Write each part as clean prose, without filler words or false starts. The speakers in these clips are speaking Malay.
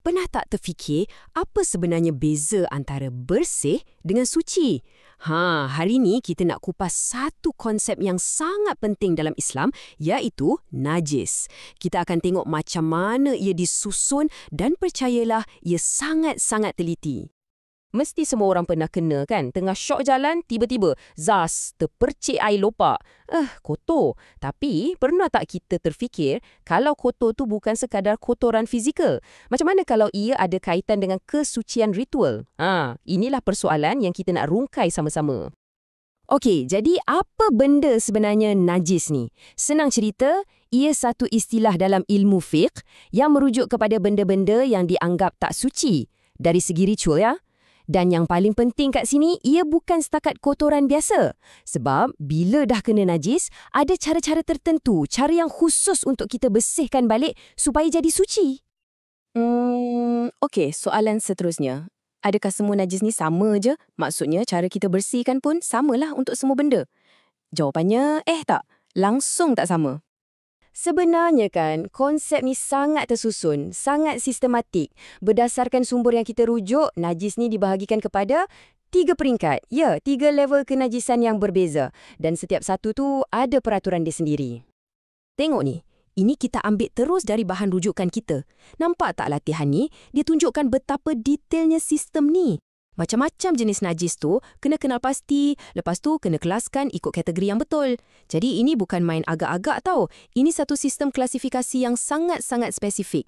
Pernah tak terfikir apa sebenarnya beza antara bersih dengan suci? Hari ini kita nak kupas satu konsep yang sangat penting dalam Islam, iaitu najis. Kita akan tengok macam mana ia disusun dan percayalah ia sangat-sangat teliti. Mesti semua orang pernah kena kan? Tengah syok jalan, tiba-tiba zas, terpercik air lopak. Kotor. Tapi, pernah tak kita terfikir kalau kotor tu bukan sekadar kotoran fizikal? Macam mana kalau ia ada kaitan dengan kesucian ritual? Inilah persoalan yang kita nak rungkai sama-sama. Okey, jadi apa benda sebenarnya najis ni? Senang cerita, ia satu istilah dalam ilmu fiqh yang merujuk kepada benda-benda yang dianggap tak suci. Dari segi ritual ya. Dan yang paling penting kat sini, ia bukan setakat kotoran biasa. Sebab bila dah kena najis, ada cara-cara tertentu, cara yang khusus untuk kita bersihkan balik supaya jadi suci. Okey, soalan seterusnya. Adakah semua najis ni sama je? Maksudnya cara kita bersihkan pun samalah untuk semua benda. Jawapannya, tak. Langsung tak sama. Sebenarnya kan, konsep ni sangat tersusun, sangat sistematik. Berdasarkan sumber yang kita rujuk, najis ni dibahagikan kepada 3 peringkat. Ya, 3 level kenajisan yang berbeza. Dan setiap satu tu ada peraturan dia sendiri. Tengok ni, ini kita ambil terus dari bahan rujukan kita. Nampak tak latihan ni? Dia tunjukkan betapa detailnya sistem ni. Macam-macam jenis najis tu kena kenal pasti, lepas tu kena kelaskan ikut kategori yang betul. Jadi ini bukan main agak-agak tau. Ini satu sistem klasifikasi yang sangat-sangat spesifik.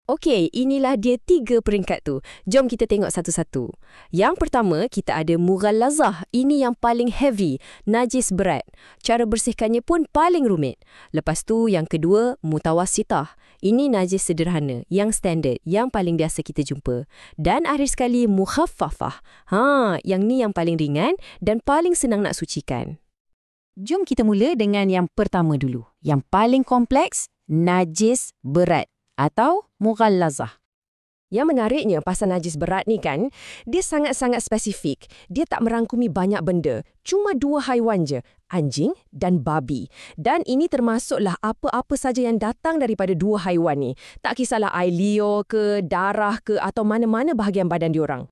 Okey, inilah dia 3 peringkat tu. Jom kita tengok satu-satu. Yang pertama, kita ada mughallazah. Ini yang paling heavy, najis berat. Cara bersihkannya pun paling rumit. Lepas tu, yang kedua, mutawassitah. Ini najis sederhana, yang standard, yang paling biasa kita jumpa. Dan akhir sekali, mukhaffafah. Yang ni yang paling ringan dan paling senang nak sucikan. Jom kita mula dengan yang pertama dulu. Yang paling kompleks, najis berat atau mughallazah. Yang menariknya pasal najis berat ni kan, dia sangat-sangat spesifik. Dia tak merangkumi banyak benda. Cuma 2 haiwan je, anjing dan babi. Dan ini termasuklah apa-apa saja yang datang daripada 2 haiwan ni. Tak kisahlah air liur ke, darah ke atau mana-mana bahagian badan diorang.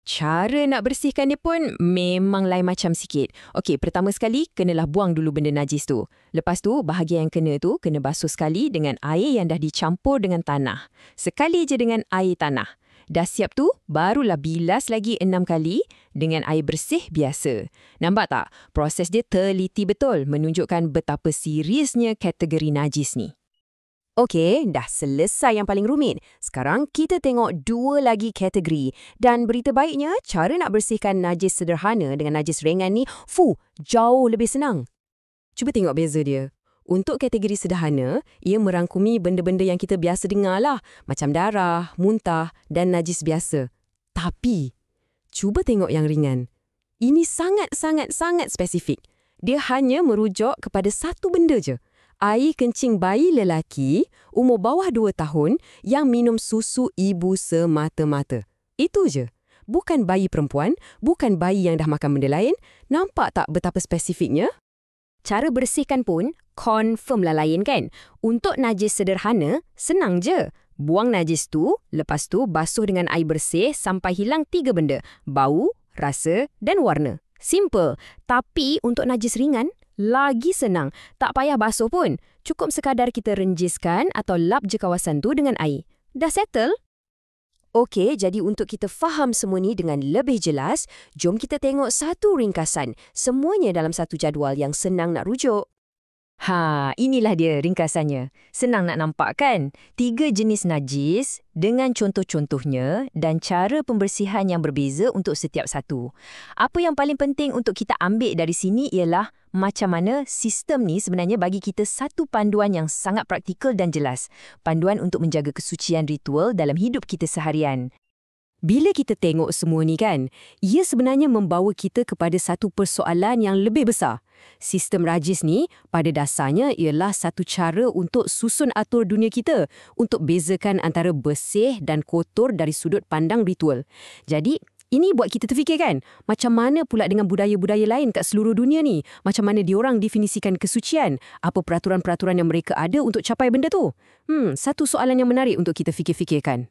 Cara nak bersihkan dia pun memang lain macam sikit. Okey, pertama sekali, kenalah buang dulu benda najis tu. Lepas tu, bahagian yang kena tu, kena basuh sekali dengan air yang dah dicampur dengan tanah. Sekali je dengan air tanah. Dah siap tu, barulah bilas lagi 6 kali dengan air bersih biasa. Nampak tak? Proses dia teliti betul, menunjukkan betapa seriusnya kategori najis ni. Okey, dah selesai yang paling rumit. Sekarang kita tengok 2 lagi kategori. Dan berita baiknya, cara nak bersihkan najis sederhana dengan najis ringan ni, jauh lebih senang. Cuba tengok beza dia. Untuk kategori sederhana, ia merangkumi benda-benda yang kita biasa dengar lah. Macam darah, muntah dan najis biasa. Tapi, cuba tengok yang ringan. Ini sangat-sangat spesifik. Dia hanya merujuk kepada satu benda je. Air kencing bayi lelaki umur bawah 2 tahun yang minum susu ibu semata-mata. Itu je. Bukan bayi perempuan, bukan bayi yang dah makan benda lain. Nampak tak betapa spesifiknya? Cara bersihkan pun confirm lah lain kan? Untuk najis sederhana, senang je. Buang najis tu, lepas tu basuh dengan air bersih sampai hilang 3 benda. Bau, rasa dan warna. Simple. Tapi untuk najis ringan, lagi senang. Tak payah basuh pun. Cukup sekadar kita renjiskan atau lap je kawasan tu dengan air. Dah settle? Okey, jadi untuk kita faham semua ni dengan lebih jelas, jom kita tengok satu ringkasan. Semuanya dalam satu jadual yang senang nak rujuk. Inilah dia ringkasannya. Senang nak nampak kan? 3 jenis najis dengan contoh-contohnya dan cara pembersihan yang berbeza untuk setiap satu. Apa yang paling penting untuk kita ambil dari sini ialah macam mana sistem ni sebenarnya bagi kita satu panduan yang sangat praktikal dan jelas. Panduan untuk menjaga kesucian ritual dalam hidup kita seharian. Bila kita tengok semua ni kan, ia sebenarnya membawa kita kepada satu persoalan yang lebih besar. Sistem rajis ni pada dasarnya ialah satu cara untuk susun atur dunia kita untuk bezakan antara bersih dan kotor dari sudut pandang ritual. Jadi, ini buat kita terfikir kan, macam mana pula dengan budaya-budaya lain kat seluruh dunia ni? Macam mana diorang definisikan kesucian? Apa peraturan-peraturan yang mereka ada untuk capai benda tu? Satu soalan yang menarik untuk kita fikir-fikirkan.